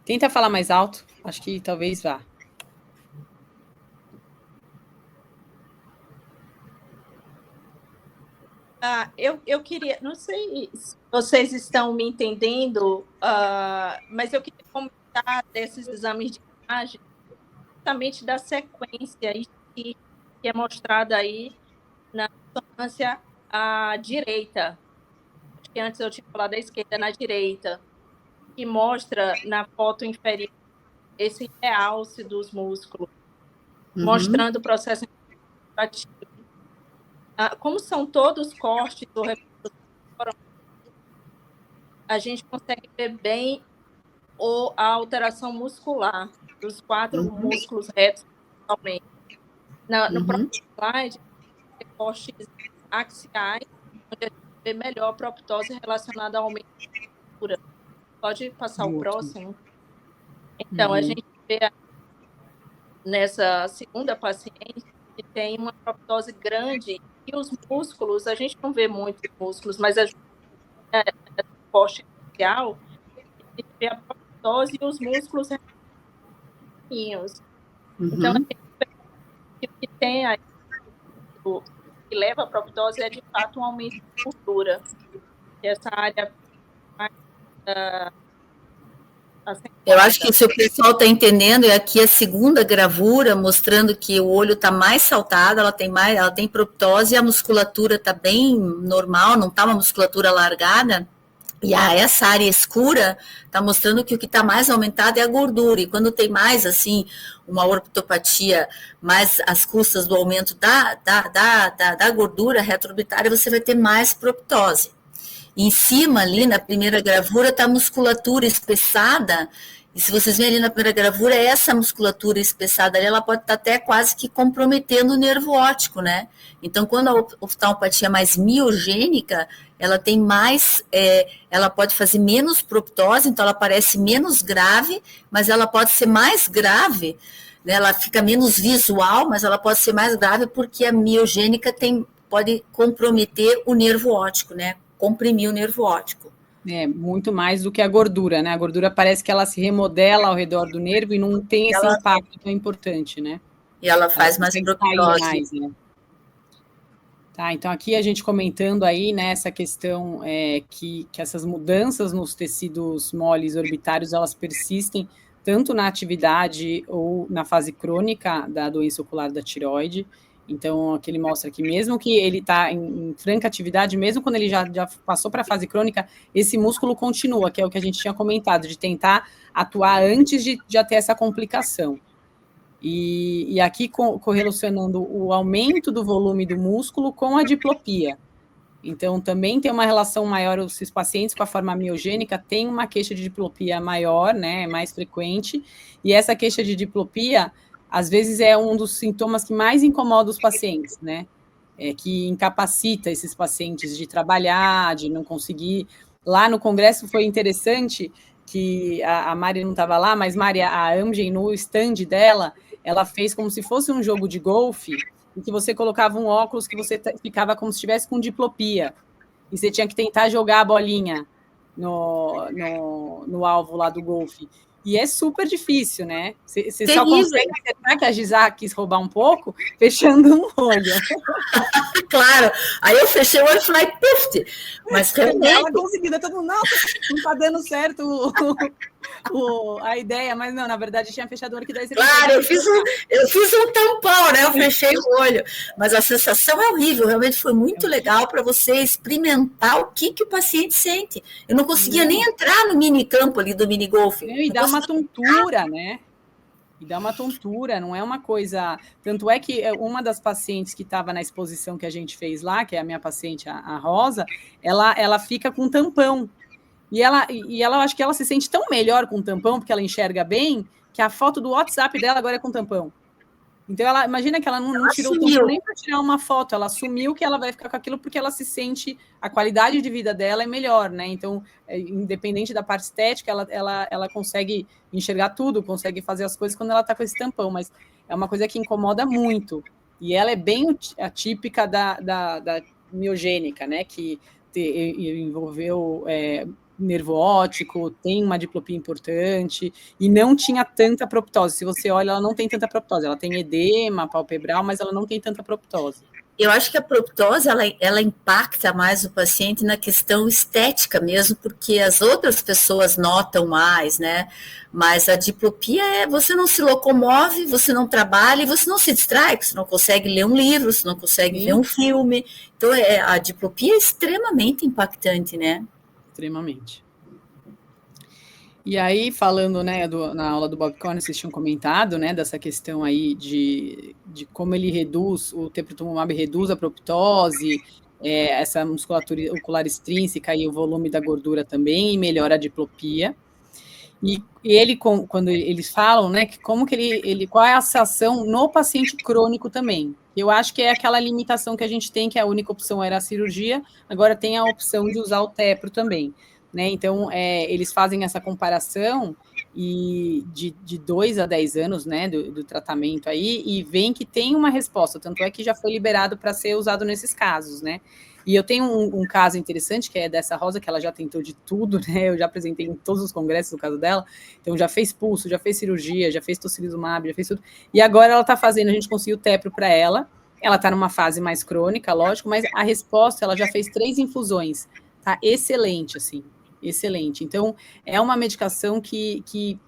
Tenta falar mais alto, acho que talvez vá. Eu queria, não sei se vocês estão me entendendo, mas eu queria comentar desses exames de imagem, justamente da sequência que é mostrada aí na ressonância à direita. Acho que antes eu tinha falado da esquerda, na direita, que mostra na foto inferior esse realce dos músculos, mostrando o processo ativo. Como são todos cortes ou a gente consegue ver bem a alteração muscular dos 4 músculos retos principalmente. No próximo slide, cortes axiais, onde a gente vê melhor a proptose relacionada ao aumento da altura. Pode passar o próximo? Então, a gente vê nessa segunda paciente que tem uma proptose grande e os músculos, a gente não vê muitos músculos, mas a corte axial, a gente vê a proptose e os músculos retinhos. Então, o que tem aí que leva a proptose é, de fato, um aumento de gordura. E essa área mais... Eu acho que se o pessoal está entendendo, é aqui a segunda gravura, mostrando que o olho está mais saltado, ela tem proptose e a musculatura está bem normal, não está uma musculatura alargada. E essa área escura está mostrando que o que está mais aumentado é a gordura. E quando tem mais, assim, uma ortopatia, mais as custas do aumento da gordura retroorbitária, você vai ter mais proptose. Em cima, ali na primeira gravura, está a musculatura espessada. E se vocês verem ali na primeira gravura, essa musculatura espessada ali, ela pode estar até quase que comprometendo o nervo óptico, né? Então, quando a oftalmopatia é mais miogênica, ela tem mais, ela pode fazer menos proptose, então ela parece menos grave, mas ela pode ser mais grave, né? Ela fica menos visual, mas ela pode ser mais grave porque a miogênica pode comprometer o nervo óptico, né? Comprimir o nervo óptico. Muito mais do que a gordura, né? A gordura parece que ela se remodela ao redor do nervo e não tem esse impacto tão importante, né? E ela faz mais proptose. Né? Tá, então aqui a gente comentando aí, né, essa questão que essas mudanças nos tecidos moles orbitários, elas persistem tanto na atividade ou na fase crônica da doença ocular da tireoide. Então, aqui ele mostra que mesmo que ele está em franca atividade, mesmo quando ele já passou para a fase crônica, esse músculo continua, que é o que a gente tinha comentado, de tentar atuar antes de já ter essa complicação. E aqui correlacionando o aumento do volume do músculo com a diplopia. Então, também tem uma relação maior, esses pacientes com a forma miogênica têm uma queixa de diplopia maior, né, mais frequente, e essa queixa de diplopia às vezes é um dos sintomas que mais incomoda os pacientes, né? Que incapacita esses pacientes de trabalhar, de não conseguir. Lá no congresso foi interessante que a Mari não estava lá, mas Mari, a Amgen, no stand dela, ela fez como se fosse um jogo de golfe, em que você colocava um óculos que você ficava como se estivesse com diplopia, e você tinha que tentar jogar a bolinha no alvo lá do golfe. E é super difícil, né? Você só consegue acertar, que a Gisá quis roubar um pouco, fechando um olho. Claro. Aí eu fechei o olho e falei, puf! Mas realmente... Ela conseguiu, todo mundo, nossa, não tá dando certo a ideia, mas não, na verdade tinha fechado o olho que daí você... Claro, eu fiz um tampão, né? Eu fechei o olho. Mas a sensação é horrível, realmente foi muito legal para você experimentar o que o paciente sente. Eu não conseguia nem entrar no minicampo ali do minigolf. E dá uma tontura, né? E dá uma tontura, não é uma coisa... Tanto é que uma das pacientes que estava na exposição que a gente fez lá, que é a minha paciente, a Rosa, ela fica com tampão. E ela, eu acho que ela se sente tão melhor com tampão, porque ela enxerga bem, que a foto do WhatsApp dela agora é com tampão. Então, ela imagina que ela não tirou o tampão nem para tirar uma foto, ela assumiu que ela vai ficar com aquilo porque ela se sente, a qualidade de vida dela é melhor, né? Então, independente da parte estética, ela consegue enxergar tudo, consegue fazer as coisas quando ela está com esse tampão, mas é uma coisa que incomoda muito. E ela é bem atípica da miogênica, né? Que envolveu nervo óptico, tem uma diplopia importante, e não tinha tanta proptose. Se você olha, ela não tem tanta proptose. Ela tem edema palpebral, mas ela não tem tanta proptose. Eu acho que a proptose, ela impacta mais o paciente na questão estética mesmo, porque as outras pessoas notam mais, né? Mas a diplopia você não se locomove, você não trabalha e você não se distrai, você não consegue ler um livro, você não consegue ver um filme. Então, a diplopia é extremamente impactante, né? Extremamente. E aí, falando, né, na aula do Bob Conner, vocês tinham comentado, né, dessa questão aí de como ele reduz, o teprotumumab reduz a proptose, essa musculatura ocular extrínseca e o volume da gordura também, e melhora a diplopia. E ele, quando eles falam, né, que como que ele qual é a ação no paciente crônico também. Eu acho que é aquela limitação que a gente tem, que a única opção era a cirurgia, agora tem a opção de usar o tepro também, né? Então, eles fazem essa comparação e de 2 a 10 anos, né, do tratamento aí, e veem que tem uma resposta, tanto é que já foi liberado para ser usado nesses casos, né? E eu tenho um caso interessante, que é dessa Rosa, que ela já tentou de tudo, né? Eu já apresentei em todos os congressos o caso dela. Então, já fez pulso, já fez cirurgia, já fez tocilizumab, já fez tudo. E agora ela está fazendo, a gente conseguiu tepro para ela. Ela está numa fase mais crônica, lógico, mas a resposta, ela já fez 3 infusões. Tá excelente, assim, excelente. Então, é uma medicação que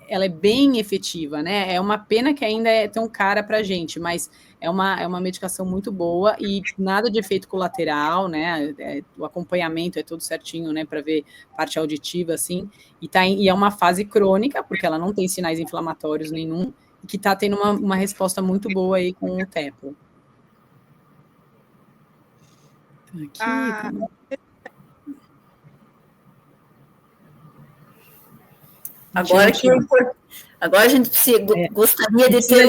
ela é bem efetiva, né? É uma pena que ainda é tão cara para a gente, mas é uma medicação muito boa e nada de efeito colateral, né? O acompanhamento é tudo certinho, né? Para ver parte auditiva, assim. E é uma fase crônica, porque ela não tem sinais inflamatórios nenhum, e que está tendo uma resposta muito boa aí com o tepro. Aqui. Agora a gente gostaria de ter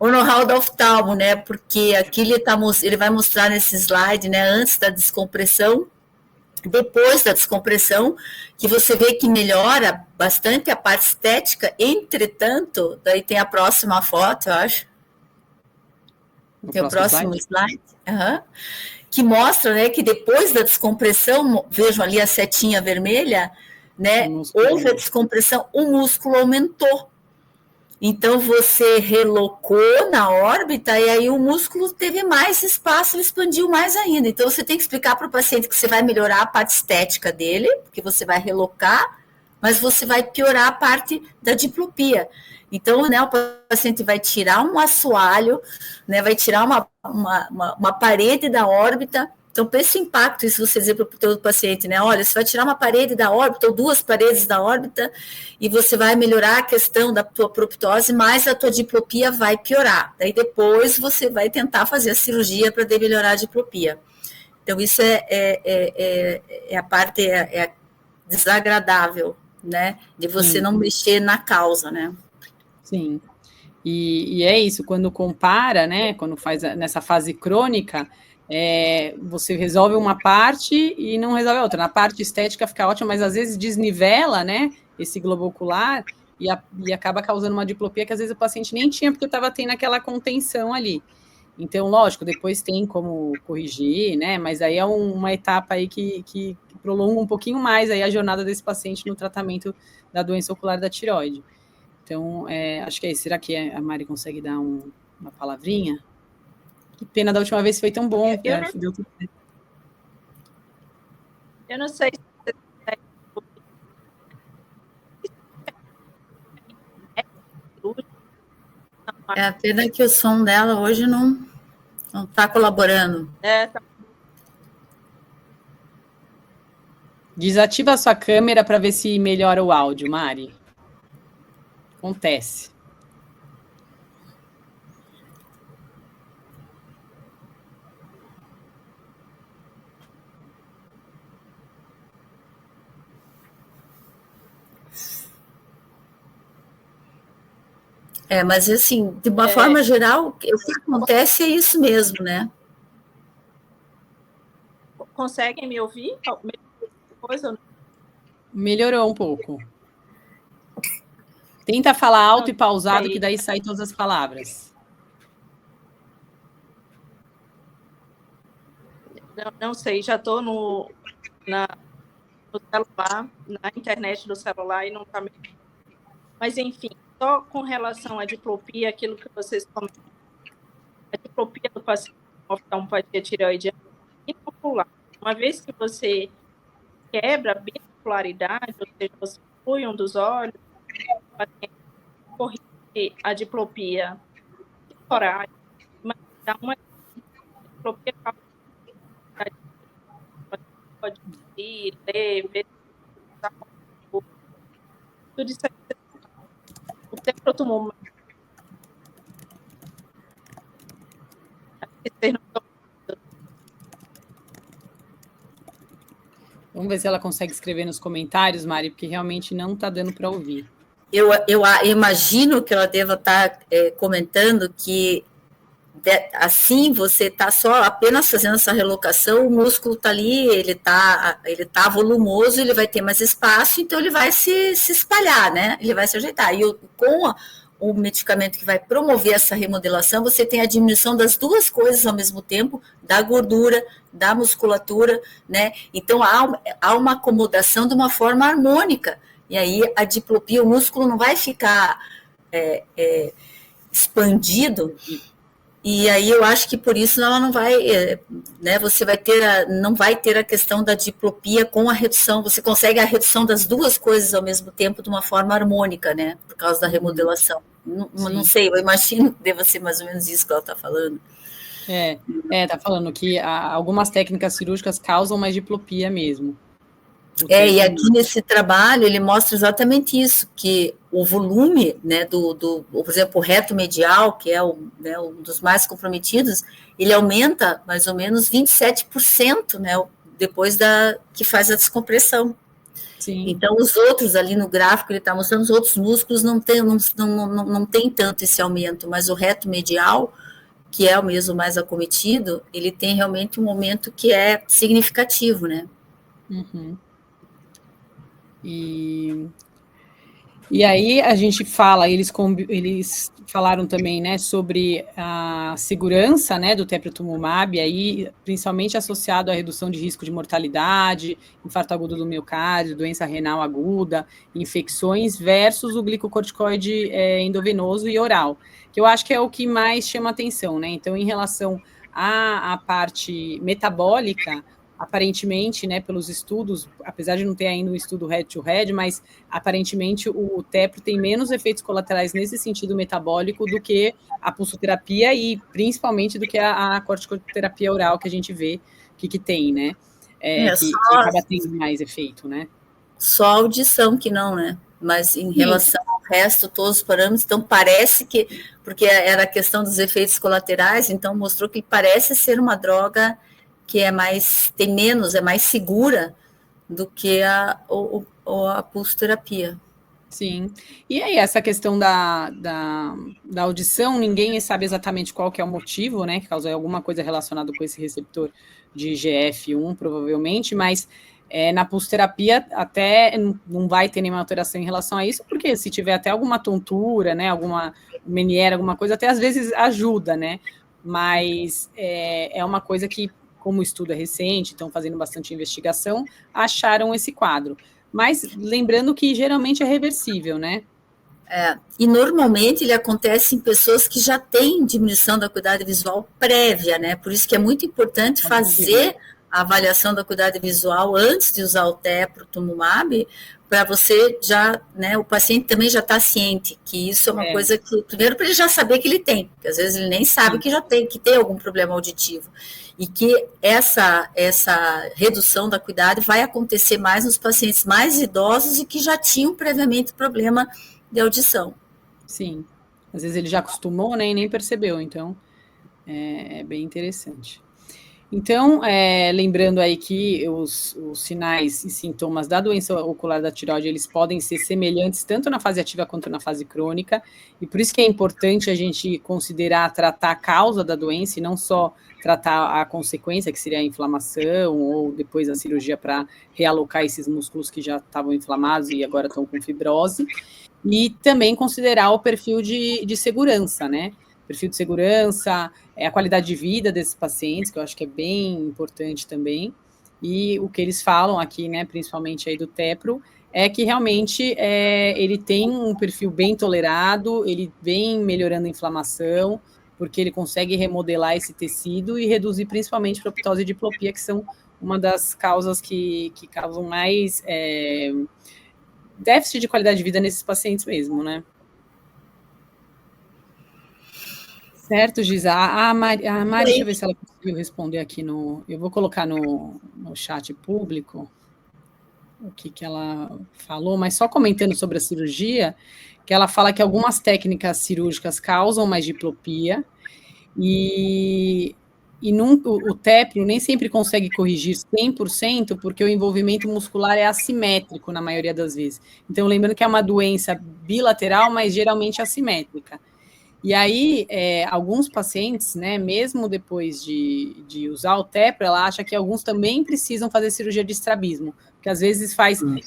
o know-how do oftalmo, né? Porque aqui ele vai mostrar nesse slide, né? Antes da descompressão, depois da descompressão, que você vê que melhora bastante a parte estética. Entretanto, daí tem a próxima foto, eu acho. Tem o próximo slide. Que mostra, né, que depois da descompressão, vejam ali a setinha vermelha, né, houve a descompressão, o músculo aumentou. Então, você relocou na órbita e aí o músculo teve mais espaço, ele expandiu mais ainda. Então, você tem que explicar para o paciente que você vai melhorar a parte estética dele, porque você vai relocar, mas você vai piorar a parte da diplopia. Então, né, o paciente vai tirar um assoalho, né, vai tirar uma parede da órbita. Então, para esse impacto, se você dizer para o teu paciente, né, olha, você vai tirar uma parede da órbita ou 2 paredes da órbita e você vai melhorar a questão da tua proptose, mas a tua diplopia vai piorar. Daí depois você vai tentar fazer a cirurgia para melhorar a diplopia. Então, isso é a parte desagradável, né, de você não mexer na causa, né. Sim, e é isso, quando compara, né, quando faz nessa fase crônica, você resolve uma parte e não resolve a outra. Na parte estética fica ótimo, mas às vezes desnivela, né, esse globo ocular e acaba causando uma diplopia que às vezes o paciente nem tinha, porque estava tendo aquela contenção ali. Então, lógico, depois tem como corrigir, né? Mas aí é uma etapa aí que prolonga um pouquinho mais aí a jornada desse paciente no tratamento da doença ocular da tireoide. Então, acho que é isso. Será que a Mari consegue dar uma palavrinha? Que pena, da última vez foi tão bom. Eu não sei se É a pena que o som dela hoje não está colaborando. tá. Desativa a sua câmera para ver se melhora o áudio, Mari. Acontece. Mas assim, de uma forma geral, o que acontece é isso mesmo, né? Conseguem me ouvir? Melhorou um pouco. Tenta falar alto e pausado, que daí sai todas as palavras. Não sei, já estou no celular, na internet do celular e não está... Mas, enfim, só com relação à diplopia, aquilo que vocês comentaram, a diplopia do paciente com oftalmopatia tireoidiana inocular. Uma vez que você quebra a binocularidade, ou seja, você exclui um dos olhos, o paciente corrige a diplopia temporária, mas dá uma diplopia pode ir, ler, ver, tudo isso aí. O teprotumumab. Vamos ver se ela consegue escrever nos comentários, Mari, porque realmente não está dando para ouvir. Eu imagino que ela deva estar comentando que assim você está só apenas fazendo essa relocação, o músculo está ali, ele tá volumoso, ele vai ter mais espaço, então ele vai se espalhar, né? Ele vai se ajeitar. E com o medicamento que vai promover essa remodelação, você tem a diminuição das duas coisas ao mesmo tempo, da gordura, da musculatura, né? Então há uma acomodação de uma forma harmônica. E aí a diplopia, o músculo não vai ficar expandido. E aí eu acho que por isso ela não vai, né? Você não vai ter a questão da diplopia com a redução. Você consegue a redução das duas coisas ao mesmo tempo de uma forma harmônica, né? Por causa da remodelação. Não sei, eu imagino que deva ser mais ou menos isso que ela está falando. Tá falando que algumas técnicas cirúrgicas causam mais diplopia mesmo. E aqui nesse trabalho ele mostra exatamente isso, que o volume, né, por exemplo, o reto medial, que é um dos mais comprometidos, ele aumenta mais ou menos 27%, né, depois que faz a descompressão. Sim. Então, os outros ali no gráfico, ele está mostrando, os outros músculos não tem tanto esse aumento, mas o reto medial, que é o mesmo mais acometido, ele tem realmente um aumento que é significativo, né? Uhum. E aí a gente fala, eles falaram também, né, sobre a segurança, né, do teprotumumab, aí principalmente associado à redução de risco de mortalidade, infarto agudo do miocárdio, doença renal aguda, infecções, versus o glicocorticoide endovenoso e oral, que eu acho que é o que mais chama atenção, né? Então, em relação à parte metabólica, aparentemente, né, pelos estudos, apesar de não ter ainda um estudo head-to-head, mas aparentemente o tepro tem menos efeitos colaterais nesse sentido metabólico do que a pulsoterapia e principalmente do que a corticoterapia oral que a gente vê que tem, né? Que acaba tendo mais efeito, né? Só a audição que não, né? Mas em relação ao resto, todos os parâmetros, então parece que, porque era a questão dos efeitos colaterais, então mostrou que parece ser uma droga que é mais segura do que a pulsoterapia. Sim. E aí, essa questão da audição, ninguém sabe exatamente qual que é o motivo, né? Que causa alguma coisa relacionada com esse receptor de IGF-1, provavelmente, mas na pulsoterapia até não vai ter nenhuma alteração em relação a isso, porque se tiver até alguma tontura, né? Alguma meniere, alguma coisa, até às vezes ajuda, né? mas é uma coisa que, como o estudo é recente, estão fazendo bastante investigação, acharam esse quadro. Mas lembrando que geralmente é reversível, né? E normalmente ele acontece em pessoas que já têm diminuição da acuidade visual prévia, né? Por isso que é muito importante fazer a avaliação da acuidade visual antes de usar o teprotumumab, para você já, né, o paciente também já está ciente que isso é uma coisa que, primeiro, para ele já saber que ele tem, porque às vezes ele nem sabe que já tem, que tem algum problema auditivo, e que essa redução da acuidade vai acontecer mais nos pacientes mais idosos e que já tinham previamente problema de audição. Sim, às vezes ele já acostumou, né, e nem percebeu, então é bem interessante. Então, lembrando aí que os sinais e sintomas da doença ocular da tireoide, eles podem ser semelhantes tanto na fase ativa quanto na fase crônica, e por isso que é importante a gente considerar tratar a causa da doença e não só tratar a consequência, que seria a inflamação, ou depois a cirurgia para realocar esses músculos que já estavam inflamados e agora estão com fibrose, e também considerar o perfil de segurança, né? Perfil de segurança, a qualidade de vida desses pacientes, que eu acho que é bem importante também, e o que eles falam aqui, né, principalmente aí do Tepro, é que realmente ele tem um perfil bem tolerado, ele vem melhorando a inflamação, porque ele consegue remodelar esse tecido e reduzir principalmente proptose e diplopia, que são uma das causas que causam mais déficit de qualidade de vida nesses pacientes mesmo, né? Certo, Giza. A Mari, deixa eu ver se ela conseguiu responder aqui no... Eu vou colocar no chat público o que ela falou, mas só comentando sobre a cirurgia, que ela fala que algumas técnicas cirúrgicas causam mais diplopia e o tepro nem sempre consegue corrigir 100%, porque o envolvimento muscular é assimétrico na maioria das vezes. Então, lembrando que é uma doença bilateral, mas geralmente assimétrica. E aí, alguns pacientes, né, mesmo depois de usar o tepro, ela acha que alguns também precisam fazer cirurgia de estrabismo, porque às vezes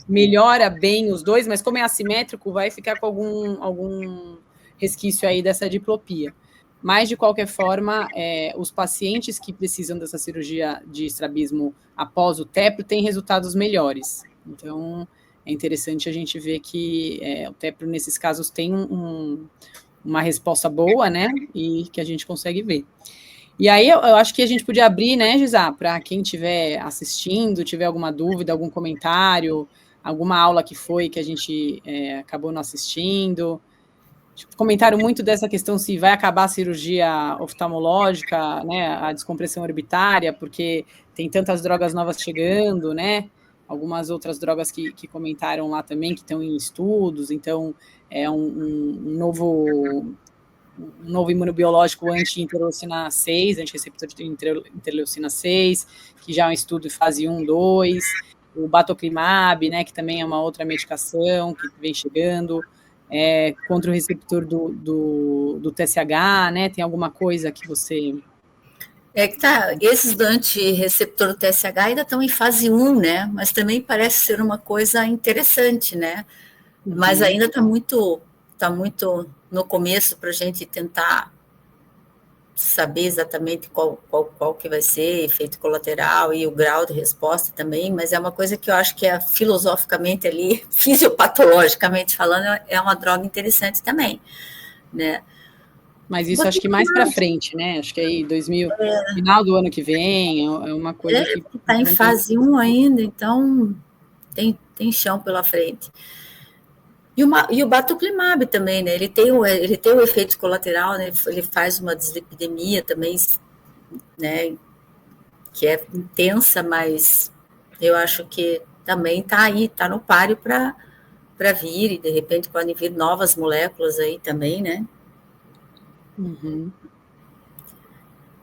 melhora bem os dois, mas como é assimétrico, vai ficar com algum resquício aí dessa diplopia. Mas, de qualquer forma, os pacientes que precisam dessa cirurgia de estrabismo após o tepro têm resultados melhores. Então, é interessante a gente ver que o tepro, nesses casos, tem uma resposta boa, né, e que a gente consegue ver. E aí, eu acho que a gente podia abrir, né, Gisá, para quem estiver assistindo, tiver alguma dúvida, algum comentário, alguma aula que a gente acabou não assistindo. Comentaram muito dessa questão se vai acabar a cirurgia oftalmológica, né, a descompressão orbitária, porque tem tantas drogas novas chegando, né, algumas outras drogas que comentaram lá também, que estão em estudos, então é um novo imunobiológico anti-interleucina 6, anti-receptor de interleucina 6, que já é um estudo em fase 1, 2, o batoclimab, né, que também é uma outra medicação que vem chegando, contra o receptor do TSH, né, tem alguma coisa que você... esses do anti-receptor do TSH ainda estão em fase 1, né? Mas também parece ser uma coisa interessante, né? Mas ainda está muito no começo para a gente tentar saber exatamente qual que vai ser efeito colateral e o grau de resposta também, mas é uma coisa que eu acho que filosoficamente ali, fisiopatologicamente falando, é uma droga interessante também, né? Mas isso acho que mais para frente, né? Acho que aí final do ano que vem, é uma coisa que... Está em fase 1 ainda, então tem chão pela frente. E o batoclimab também, né? Ele tem o efeito colateral, né? Ele faz uma dislipidemia também, né? Que é intensa, mas eu acho que também está aí, está no páreo para vir, e de repente podem vir novas moléculas aí também, né? Uhum.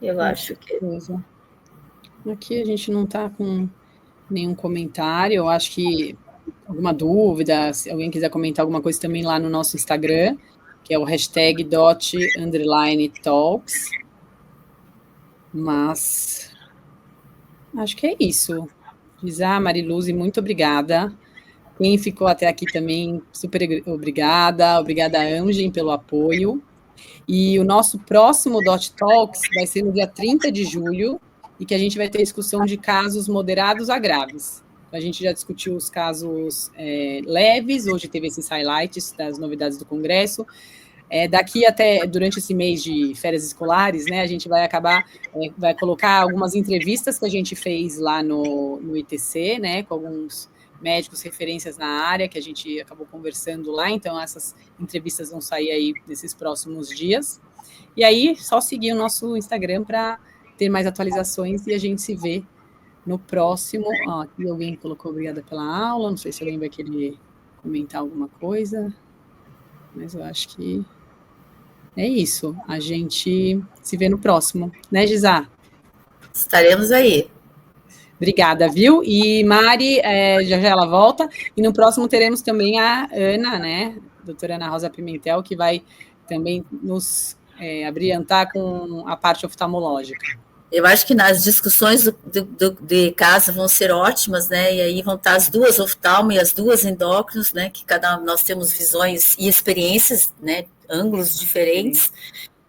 Eu acho que... Aqui a gente não está com nenhum comentário, eu acho que alguma dúvida, se alguém quiser comentar alguma coisa também lá no nosso Instagram, que é o #dot_talks, mas acho que é isso. Gisá, Mariluze, muito obrigada. Quem ficou até aqui também, super obrigada. Obrigada, Angen, pelo apoio. E o nosso próximo Dot Talks vai ser no dia 30 de julho, e que a gente vai ter discussão de casos moderados a graves. A gente já discutiu os casos leves, hoje teve esses highlights das novidades do Congresso. Daqui até, durante esse mês de férias escolares, né, a gente vai vai colocar algumas entrevistas que a gente fez lá no ITC, né, com alguns médicos, referências na área, que a gente acabou conversando lá, então essas entrevistas vão sair aí nesses próximos dias. E aí, só seguir o nosso Instagram para ter mais atualizações e a gente se vê no próximo. Aqui alguém colocou obrigada pela aula, não sei se alguém vai querer comentar alguma coisa, mas eu acho que é isso. A gente se vê no próximo, né, Gisá? Estaremos aí. Obrigada, viu? E Mari, já ela volta. E no próximo teremos também a Ana, né? Doutora Ana Rosa Pimentel, que vai também nos abrilhantar com a parte oftalmológica. Eu acho que nas discussões de casa vão ser ótimas, né? E aí vão estar as duas oftalmo e as duas endócrinos, né? Que nós temos visões e experiências, né? Ângulos diferentes.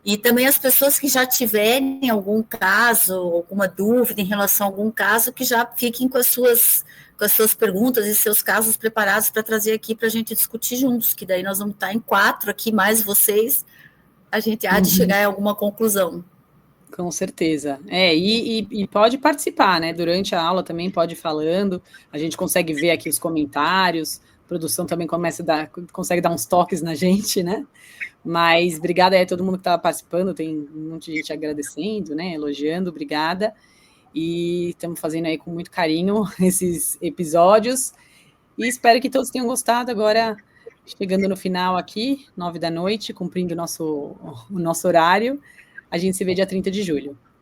E também as pessoas que já tiverem algum caso, alguma dúvida em relação a algum caso, que já fiquem com as suas perguntas e seus casos preparados para trazer aqui para a gente discutir juntos, que daí nós vamos estar em 4 aqui, mais vocês, a gente há de chegar a alguma conclusão. Com certeza. E pode participar, né? Durante a aula também pode ir falando, a gente consegue ver aqui os comentários, a produção também consegue dar uns toques na gente, né? Mas obrigada a todo mundo que estava participando, tem um monte de gente agradecendo, né? Elogiando, obrigada. E estamos fazendo aí com muito carinho esses episódios. E espero que todos tenham gostado. Agora, chegando no final aqui, 9 da noite, cumprindo o nosso horário. A gente se vê dia 30 de julho.